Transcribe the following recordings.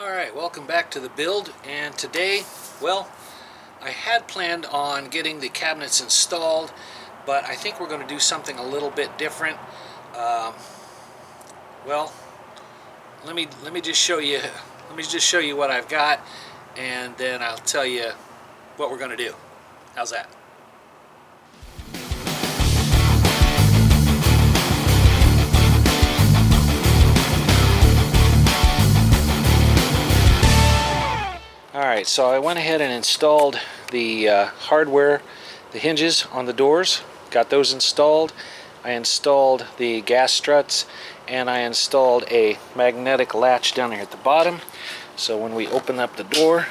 Alright, welcome back to the build, and today, well, I had planned on getting the cabinets installed, but I think we're going to do something a little bit different. Well, let me just show you what I've got, and then I'll tell you what we're going to do. How's that? Alright, so I went ahead and installed the hardware, the hinges on the doors, got those installed. I installed the gas struts, and I installed a magnetic latch down here at the bottom. So when we open up the door,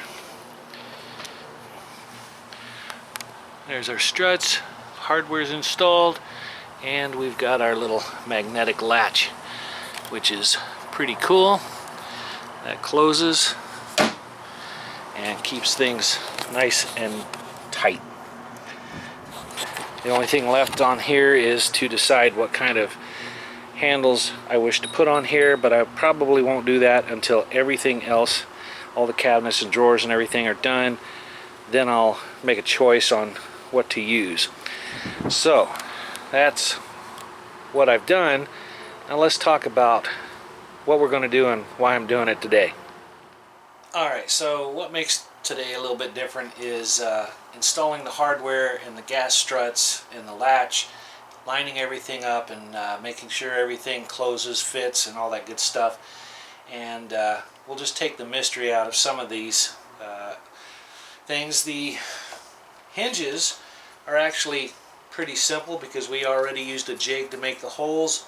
there's our struts, hardware's installed, and we've got our little magnetic latch, which is pretty cool. That closes and keeps things nice and tight. The only thing left on here is to decide what kind of handles I wish to put on here, but I probably won't do that until everything else, all the cabinets and drawers and everything are done. Then I'll make a choice on what to use. So that's what I've done. Now let's talk about what we're going to do and why I'm doing it today. Alright, so what makes today a little bit different is installing the hardware and the gas struts and the latch, lining everything up and making sure everything closes, fits, and all that good stuff. And we'll just take the mystery out of some of these things. The hinges are actually pretty simple because we already used a jig to make the holes,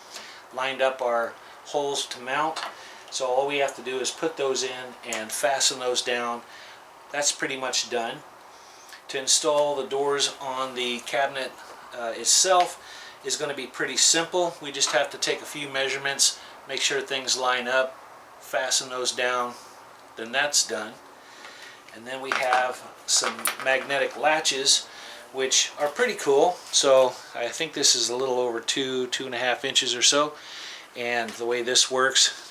lined up our holes to mount. So all we have to do is put those in and fasten those down. That's pretty much done. To install the doors on the cabinet itself is going to be pretty simple. We just have to take a few measurements, make sure things line up, fasten those down, then that's done. And then we have some magnetic latches, which are pretty cool. So I think this is a little over 2.5 inches or so. And the way this works,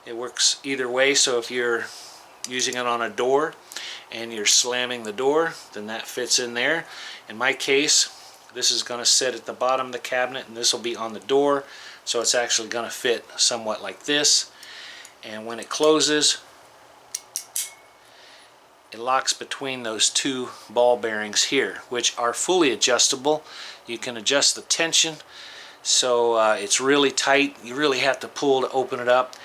it works either way. So if you're using it on a door and you're slamming the door, then that fits in there. In my case, this is going to sit at the bottom of the cabinet and this will be on the door, so it's actually going to fit somewhat like this. And when it closes, it locks between those two ball bearings here, which are fully adjustable. You can adjust the tension, so it's really tight. You really have to pull to open it up.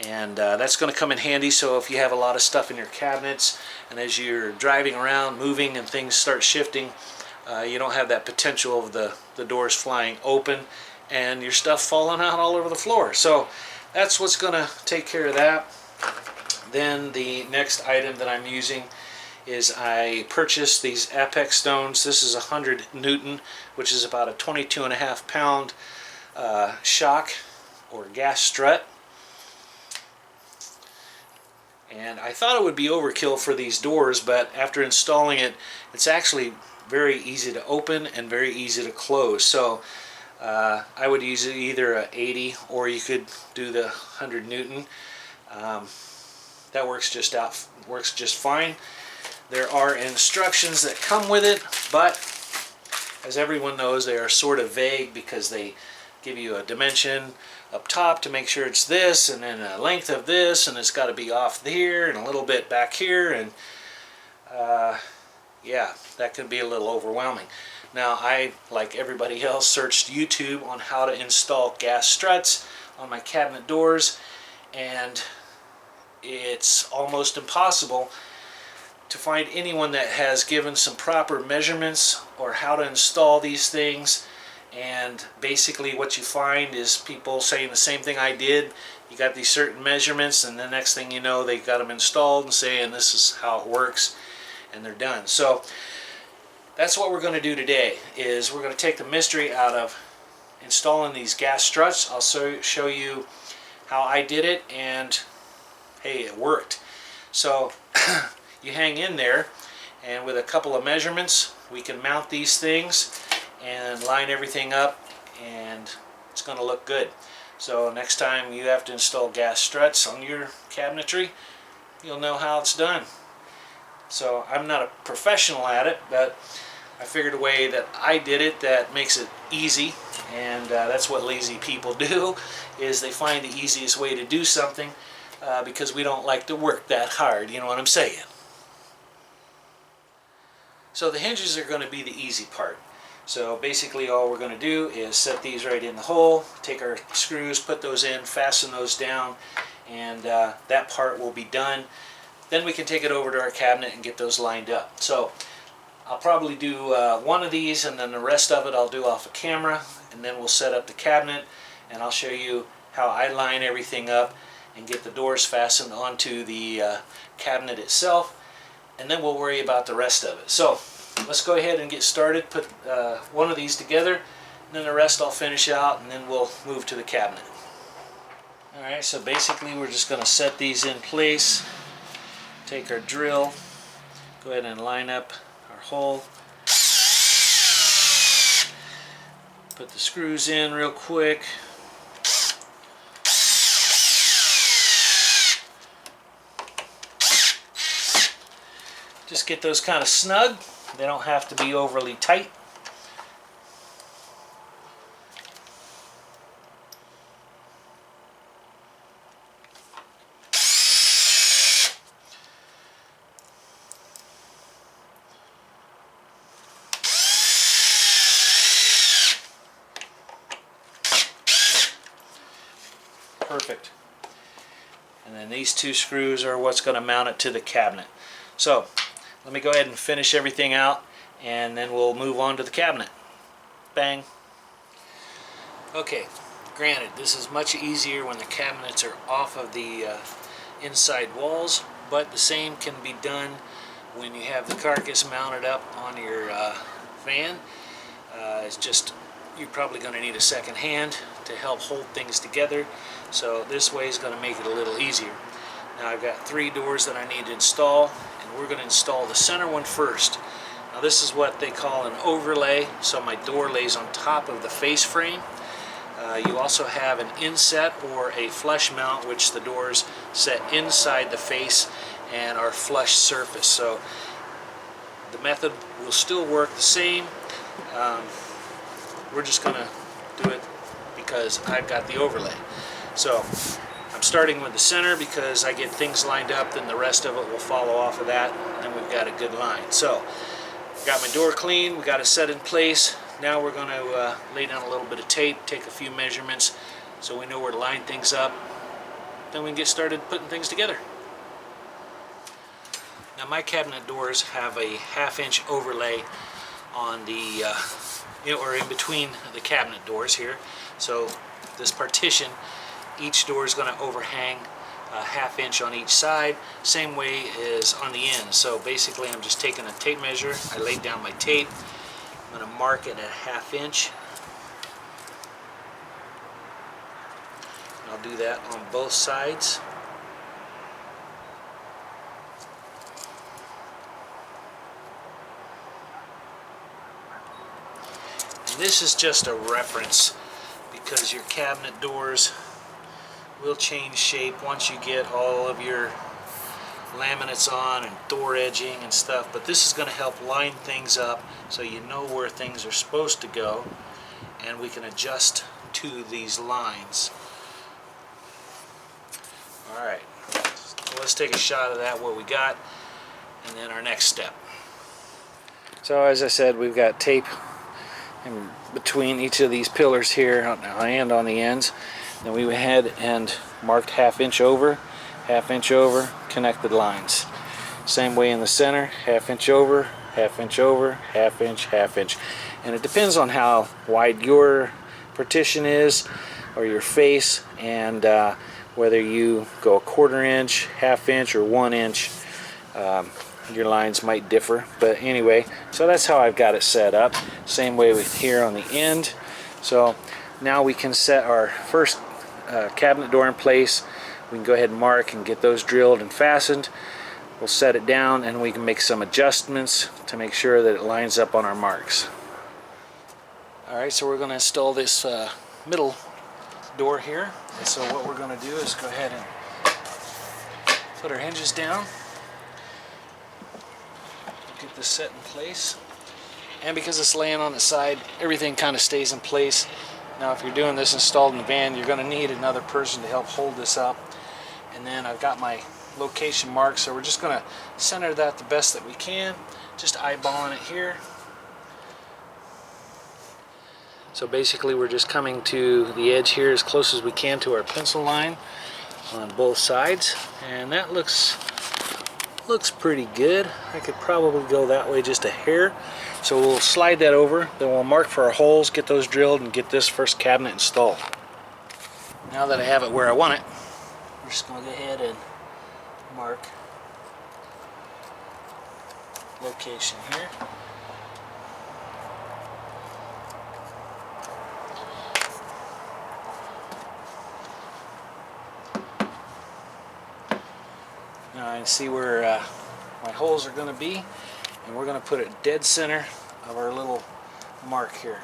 And that's going to come in handy. So if you have a lot of stuff in your cabinets and as you're driving around, moving, and things start shifting, you don't have that potential of the doors flying open and your stuff falling out all over the floor. So that's what's going to take care of that. Then the next item that I'm using is I purchased these Apex stones. This is 100 Newton, which is about a 22.5 pound shock or gas strut. And I thought it would be overkill for these doors, but after installing it, it's actually very easy to open and very easy to close. So I would use either a 80 or you could do the 100 Newton. That works just fine. There are instructions that come with it, but as everyone knows, they are sort of vague because they give you a dimension up top to make sure it's this, and then a length of this, and it's got to be off here and a little bit back here, and yeah, that can be a little overwhelming. Now I, like everybody else, searched YouTube on how to install gas struts on my cabinet doors, and it's almost impossible to find anyone that has given some proper measurements or how to install these things. And basically what you find is people saying the same thing I did. You got these certain measurements, and the next thing you know, they got them installed and saying this is how it works, and they're done. So that's what we're going to do today, is we're going to take the mystery out of installing these gas struts. I'll show you how I did it, and hey, it worked. So you hang in there, and with a couple of measurements we can mount these things and line everything up, and it's going to look good. So next time you have to install gas struts on your cabinetry, you'll know how it's done. So I'm not a professional at it, but I figured a way that I did it that makes it easy, and that's what lazy people do, is they find the easiest way to do something because we don't like to work that hard, you know what I'm saying. So the hinges are going to be the easy part. So basically all we're going to do is set these right in the hole, take our screws, put those in, fasten those down, and that part will be done. Then we can take it over to our cabinet and get those lined up. So I'll probably do one of these, and then the rest of it I'll do off a camera, and then we'll set up the cabinet, and I'll show you how I line everything up and get the doors fastened onto the cabinet itself, and then we'll worry about the rest of it. So let's go ahead and get started. Put one of these together, and then the rest I'll finish out, and then we'll move to the cabinet. Alright, so basically we're just going to set these in place. Take our drill, go ahead and line up our hole. Put the screws in real quick. Just get those kind of snug. They don't have to be overly tight. Perfect. And then these two screws are what's going to mount it to the cabinet. So let me go ahead and finish everything out, and then we'll move on to the cabinet. Bang. Okay, granted, this is much easier when the cabinets are off of the inside walls, but the same can be done when you have the carcass mounted up on your van. It's just, you're probably going to need a second hand to help hold things together, so this way is going to make it a little easier. Now I've got 3 doors that I need to install, and we're going to install the center one first. Now this is what they call an overlay, so my door lays on top of the face frame. You also have an inset or a flush mount, which the doors set inside the face and are flush surface. So the method will still work the same. We're just going to do it because I've got the overlay. So I'm starting with the center because I get things lined up, then the rest of it will follow off of that, and then we've got a good line. So got my door clean, we got it set in place. Now we're going to lay down a little bit of tape, take a few measurements so we know where to line things up. Then we can get started putting things together. Now my cabinet doors have a 1/2 inch overlay on the or in between the cabinet doors here. So this partition, each door is going to overhang a 1/2 inch on each side, same way as on the end. So basically I'm just taking a tape measure, I laid down my tape, I'm going to mark it at 1/2 inch. And I'll do that on both sides. This is just a reference because your cabinet doors will change shape once you get all of your laminates on and door edging and stuff, but this is going to help line things up so you know where things are supposed to go, and we can adjust to these lines. Alright, so let's take a shot of that, what we got, and then our next step. So as I said, we've got tape in between each of these pillars here and on the ends. Then we went ahead and marked 1/2 inch over, 1/2 inch over, connected lines. Same way in the center, 1/2 inch over, 1/2 inch over, 1/2 inch, 1/2 inch. And it depends on how wide your partition is or your face, and whether you go 1/4 inch, 1/2 inch, or 1 inch. Your lines might differ, but anyway, so that's how I've got it set up. Same way with here on the end. So now we can set our first cabinet door in place. We can go ahead and mark and get those drilled and fastened. We'll set it down and we can make some adjustments to make sure that it lines up on our marks. Alright, so we're going to install this middle door here. And so what we're going to do is go ahead and put our hinges down. Get this set in place. And because it's laying on the side, everything kind of stays in place. Now if you're doing this installed in the van, you're going to need another person to help hold this up. And then I've got my location marked, so we're just going to center that the best that we can, just eyeballing it here. So basically we're just coming to the edge here as close as we can to our pencil line on both sides, and that looks pretty good. I could probably go that way just a hair. So we'll slide that over, then we'll mark for our holes, get those drilled, and get this first cabinet installed. Now that I have it where I want it, we're just going to go ahead and mark location here. Now I can see where my holes are going to be, and we're going to put it dead center of our little mark here.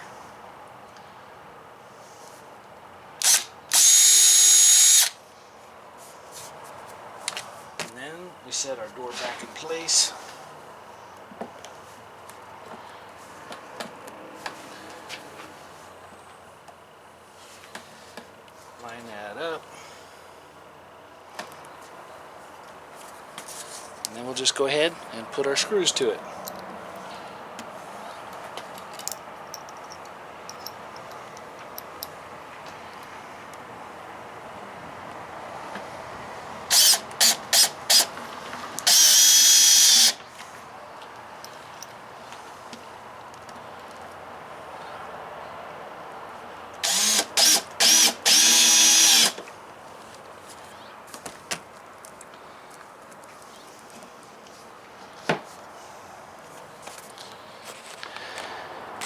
And then we set our door back in place. Line that up. And then we'll just go ahead and put our screws to it.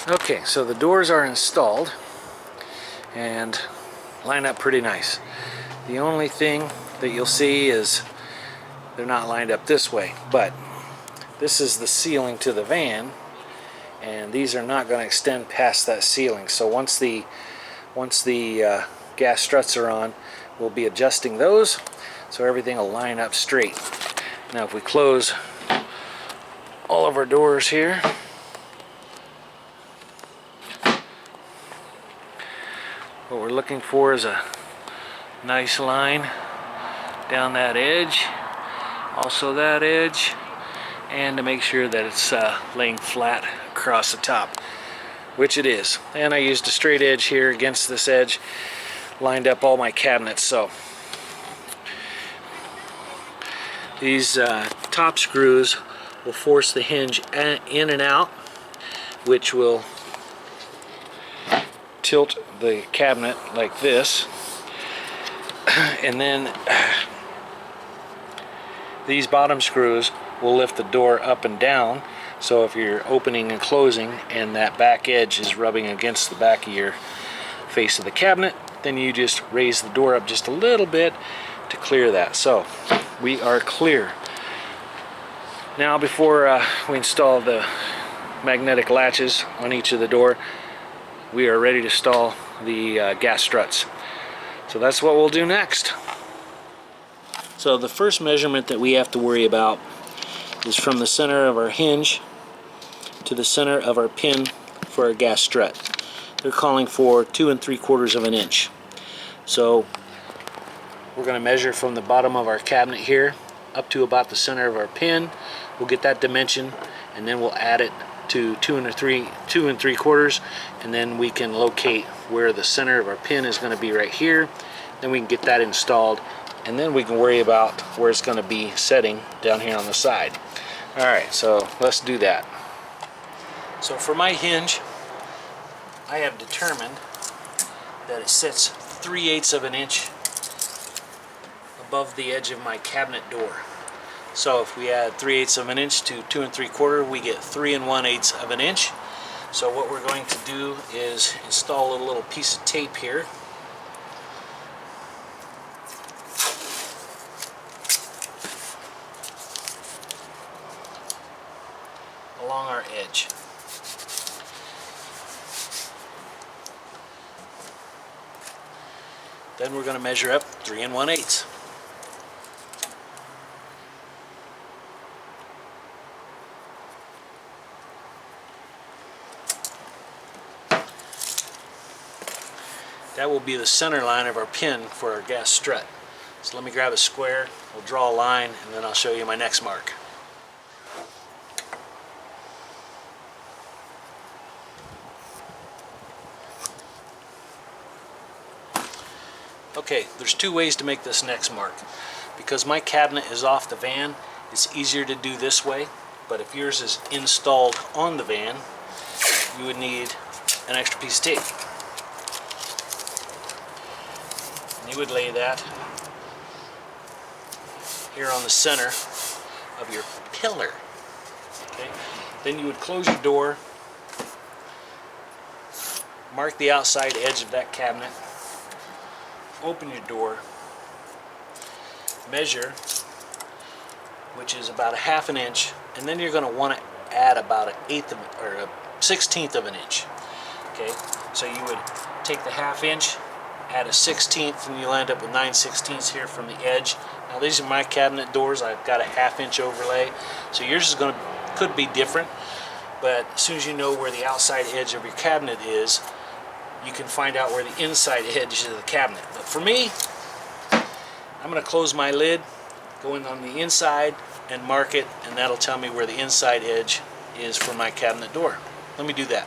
Okay, so the doors are installed and line up pretty nice. The only thing that you'll see is they're not lined up this way, but this is the ceiling to the van, and these are not going to extend past that ceiling. So once the gas struts are on, we'll be adjusting those so everything will line up straight. Now if we close all of our doors here, what we're looking for is a nice line down that edge, also that edge, and to make sure that it's laying flat across the top, which it is. And I used a straight edge here against this edge, lined up all my cabinets. So these top screws will force the hinge in and out, which will tilt the cabinet like this, and then these bottom screws will lift the door up and down. So if you're opening and closing and that back edge is rubbing against the back of your face of the cabinet, then you just raise the door up just a little bit to clear that. So we are clear. Now before we install the magnetic latches on each of the door, we are ready to install the gas struts. So that's what we'll do next. So the first measurement that we have to worry about is from the center of our hinge to the center of our pin for our gas strut. They're calling for 2 3/4 of an inch. So we're going to measure from the bottom of our cabinet here up to about the center of our pin. We'll get that dimension, and then we'll add it to 2 3/4, and then we can locate where the center of our pin is going to be right here. Then we can get that installed, and then we can worry about where it's going to be setting down here on the side. Alright, so let's do that. So for my hinge, I have determined that it sits 3/8 of an inch above the edge of my cabinet door. So if we add 3/8 of an inch to 2 3/4, we get 3 1/8 of an inch. So what we're going to do is install a little piece of tape here. Along our edge. Then we're going to measure up 3 1/8. That will be the center line of our pin for our gas strut. So let me grab a square, we'll draw a line, and then I'll show you my next mark. Okay, there's 2 ways to make this next mark. Because my cabinet is off the van, it's easier to do this way, but if yours is installed on the van, you would need an extra piece of tape. And you would lay that here on the center of your pillar. Okay? Then you would close your door, mark the outside edge of that cabinet, open your door, measure, which is about 1/2 inch, and then you're going to want to add about 1/8 or 1/16 of an inch. Okay, so you would take the 1/2 inch, add a 1/16, and you'll end up with 9/16 here from the edge. Now these are my cabinet doors. I've got a 1/2 inch overlay, so yours is could be different. But as soon as you know where the outside edge of your cabinet is, you can find out where the inside edge of the cabinet. But for me, I'm going to close my lid, go in on the inside, and mark it, and that'll tell me where the inside edge is for my cabinet door. Let me do that.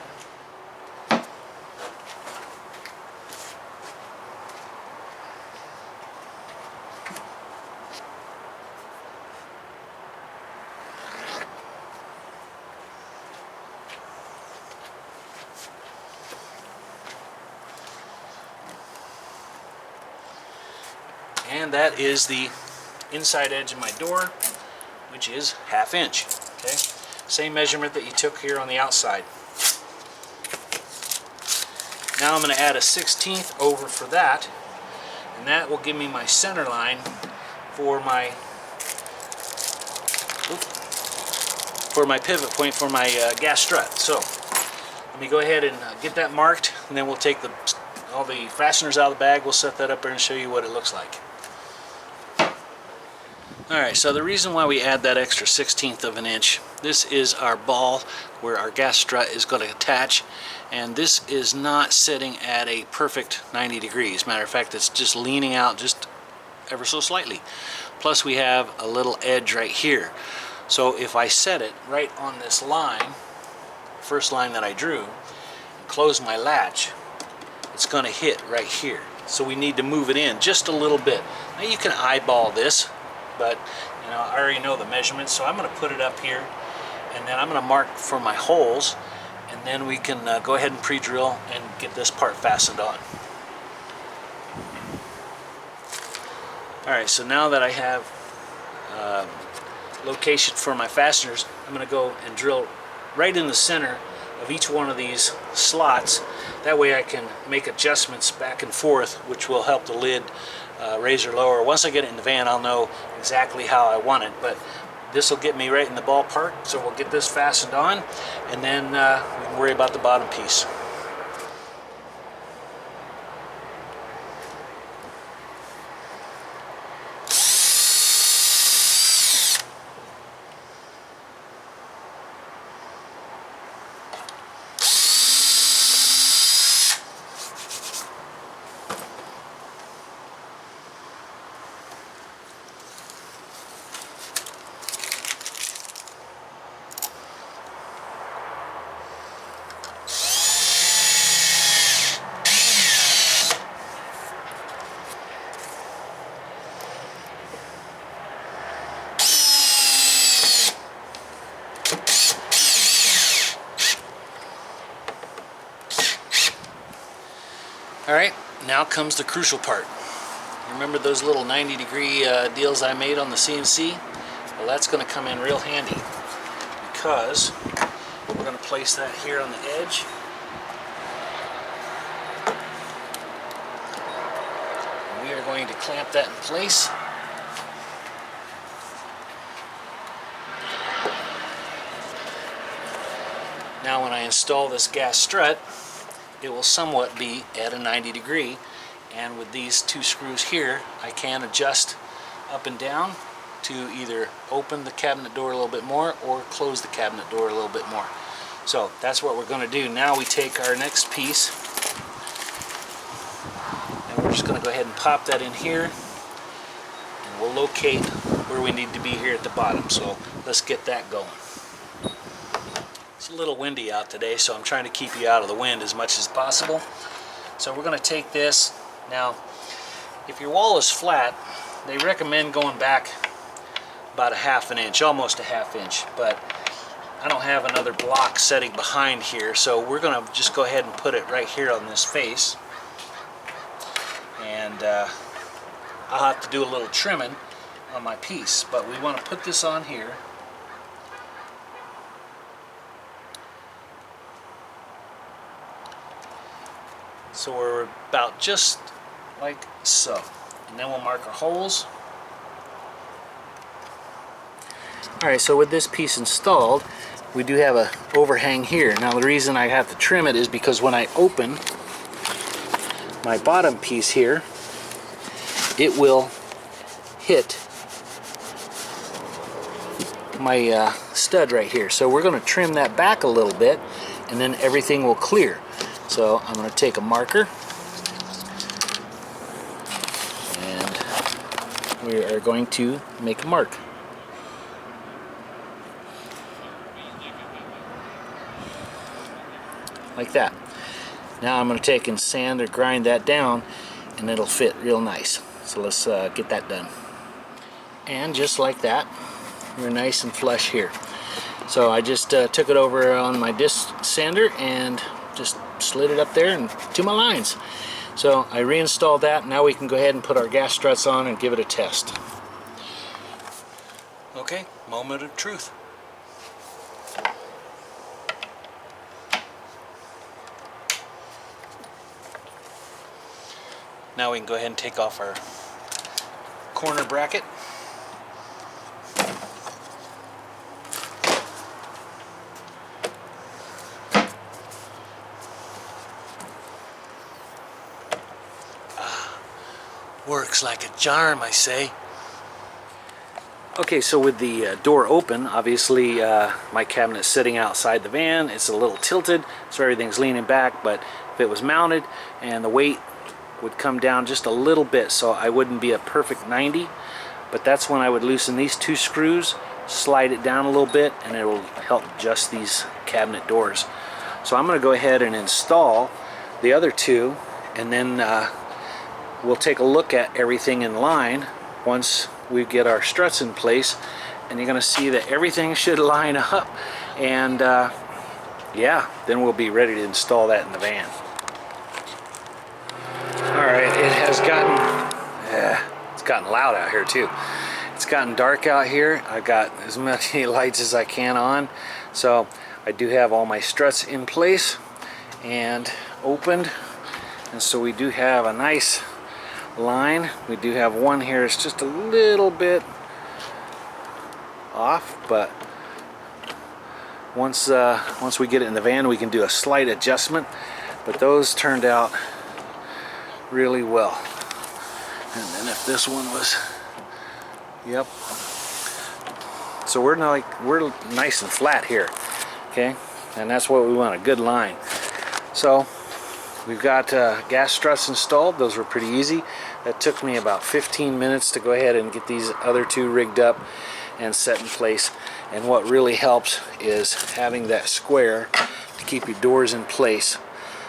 And that is the inside edge of my door, which is 1/2 inch. Okay, same measurement that you took here on the outside. Now I'm going to add a 1/16 over for that, and that will give me my center line for my pivot point for my gas strut. So let me go ahead and get that marked, and then we'll take all the fasteners out of the bag. We'll set that up there and show you what it looks like. Alright, so the reason why we add that extra 1/16 of an inch, this is our ball where our gas strut is going to attach, and this is not sitting at a perfect 90 degrees. Matter of fact, it's just leaning out just ever so slightly. Plus we have a little edge right here. So if I set it right on this line, first line that I drew, and close my latch, it's going to hit right here. So we need to move it in just a little bit. Now you can eyeball this, but you know, I already know the measurements, so I'm going to put it up here, and then I'm going to mark for my holes, and then we can go ahead and pre-drill and get this part fastened on. Alright, so now that I have location for my fasteners, I'm going to go and drill right in the center of each one of these slots. That way I can make adjustments back and forth, which will help the lid raise or lower. Once I get it in the van, I'll know exactly how I want it, but this will get me right in the ballpark. So we'll get this fastened on, and then we can worry about the bottom piece. Alright, now comes the crucial part. Remember those little 90-degree deals I made on the CNC? Well, that's going to come in real handy, because we're going to place that here on the edge. And we are going to clamp that in place. Now when I install this gas strut, it will somewhat be at a 90 degree, And with these 2 screws here, I can adjust up and down to either open the cabinet door a little bit more or close the cabinet door a little bit more. So that's what we're going to do. Now we take our next piece and we're just going to go ahead and pop that in here, and we'll locate where we need to be here at the bottom. So let's get that going. It's a little windy out today, so I'm trying to keep you out of the wind as much as possible. So we're going to take this. Now, if your wall is flat, they recommend going back about a ½ an inch, almost a ½ inch, but I don't have another block setting behind here, so we're going to just go ahead and put it right here on this face. And I'll have to do a little trimming on my piece, but we want to put this on here. So we're about just like so. And then we'll mark our holes. Alright, so with this piece installed, we do have an overhang here. Now the reason I have to trim it is because when I open my bottom piece here, it will hit my stud right here. So we're going to trim that back a little bit, and then everything will clear. So I'm going to take a marker, and we are going to make a mark. Like that. Now I'm going to take and sand or grind that down, and it'll fit real nice. So let's get that done. And just like that, we're nice and flush here. So I just took it over on my disc sander and just slid it up there and to my lines. So I reinstalled that. Now we can go ahead and put our gas struts on and give it a test. Okay, moment of truth. Now we can go ahead and take off our corner bracket. Works like a charm, I say. Okay, so with the door open, obviously my cabinet's sitting outside the van. It's a little tilted, so everything's leaning back, but if it was mounted and the weight would come down just a little bit, so I wouldn't be a perfect 90, but that's when I would loosen these 2 screws, slide it down a little bit, and it will help adjust these cabinet doors. So I'm going to go ahead and install the other 2, and then we'll take a look at everything in line once we get our struts in place, and you're going to see that everything should line up, and yeah, then we'll be ready to install that in the van. Alright, it has it's gotten loud out here too. It's gotten dark out here. I've got as many lights as I can on. So I do have all my struts in place and opened. And so we do have a nice line. We do have one here. It's just a little bit off, but once we get it in the van, we can do a slight adjustment. But those turned out really well. And then if this one was, yep. So we're nice and flat here, okay? And that's what we want, a good line. So we've got gas struts installed. Those were pretty easy. That took me about 15 minutes to go ahead and get these other 2 rigged up and set in place. And what really helps is having that square to keep your doors in place.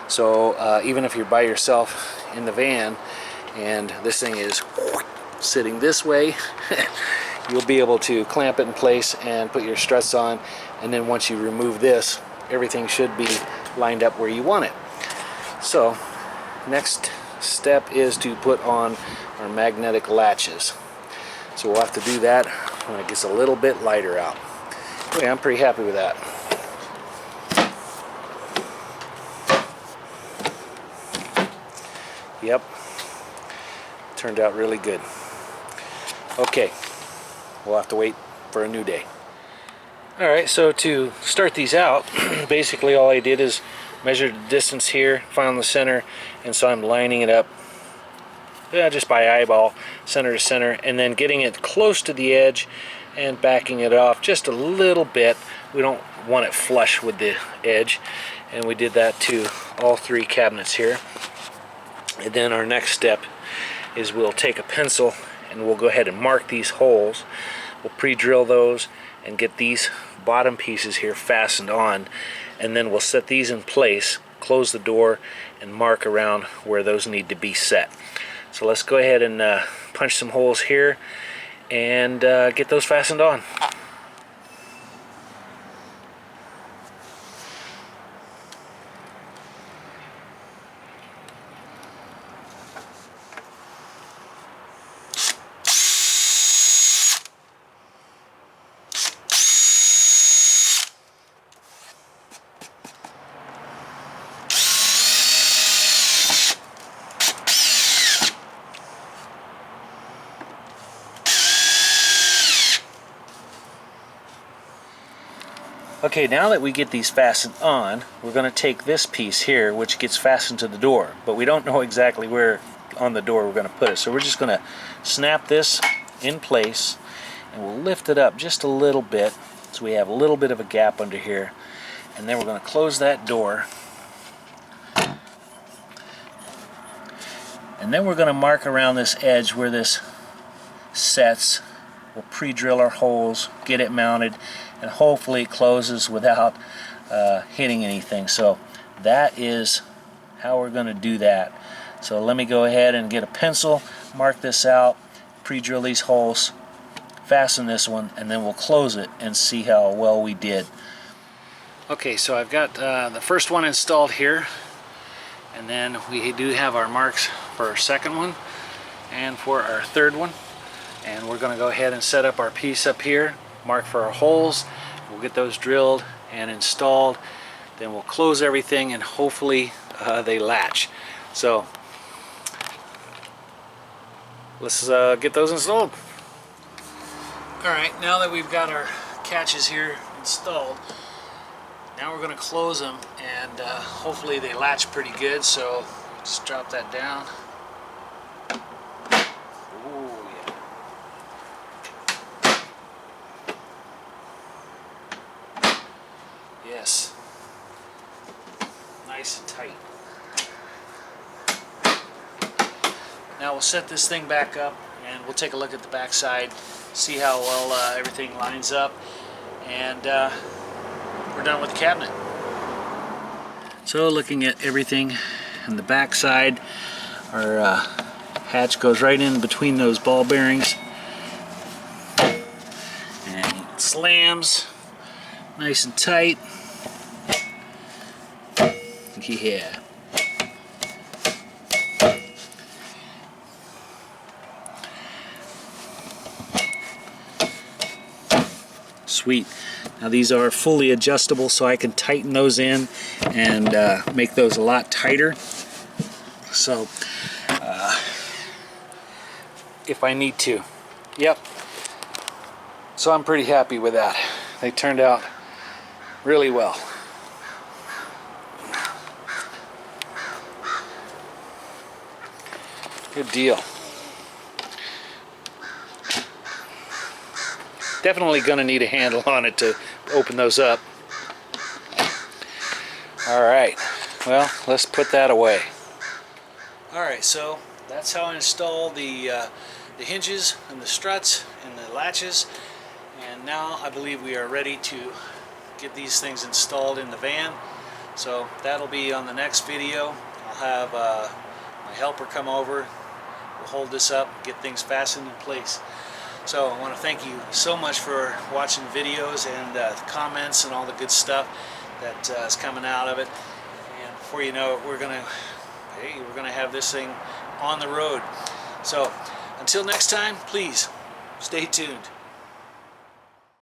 So even if you're by yourself in the van and this thing is sitting this way, you'll be able to clamp it in place and put your struts on, and then once you remove this, everything should be lined up where you want it. So next step is to put on our magnetic latches. So we'll have to do that when it gets a little bit lighter out. Anyway, I'm pretty happy with that. Yep, turned out really good. Okay, we'll have to wait for a new day. Alright, so to start these out, basically all I did is measure the distance here, found the center, and so I'm lining it up just by eyeball, center to center, and then getting it close to the edge and backing it off just a little bit. We don't want it flush with the edge, and we did that to all three cabinets here. And then our next step is we'll take a pencil and we'll go ahead and mark these holes. We'll pre-drill those and get these bottom pieces here fastened on, and then we'll set these in place, close the door, and mark around where those need to be set. So let's go ahead and punch some holes here and get those fastened on. Okay, now that we get these fastened on, we're going to take this piece here, which gets fastened to the door, but we don't know exactly where on the door we're going to put it. So we're just going to snap this in place, and we'll lift it up just a little bit so we have a little bit of a gap under here, and then we're going to close that door, and then we're going to mark around this edge where this sets. We'll pre-drill our holes, get it mounted, and hopefully it closes without hitting anything. So that is how we're going to do that. So let me go ahead and get a pencil, mark this out, pre-drill these holes, fasten this one, and then we'll close it and see how well we did. Okay, so I've got the first one installed here, and then we do have our marks for our second one and for our third one. And we're going to go ahead and set up our piece up here, mark for our holes. We'll get those drilled and installed. Then we'll close everything, and hopefully they latch. So let's get those installed. Alright, now that we've got our catches here installed, now we're going to close them, and hopefully they latch pretty good. So just drop that down. Yes, nice and tight. Now we'll set this thing back up, and we'll take a look at the back side, see how well everything lines up, and we're done with the cabinet. So looking at everything on the back side, our hatch goes right in between those ball bearings, and it slams nice and tight. Yeah. Sweet. Now these are fully adjustable, so I can tighten those in and make those a lot tighter. So if I need to. Yep. So I'm pretty happy with that. They turned out really well. Good deal. Definitely going to need a handle on it to open those up. Alright, well, let's put that away. Alright, so that's how I install the hinges and the struts and the latches. And now I believe we are ready to get these things installed in the van. So that'll be on the next video. I'll have my helper come over. We'll hold this up, get things fastened in place. So I want to thank you so much for watching videos and the comments and all the good stuff that is coming out of it. And before you know it, we're gonna have this thing on the road. So until next time, please stay tuned.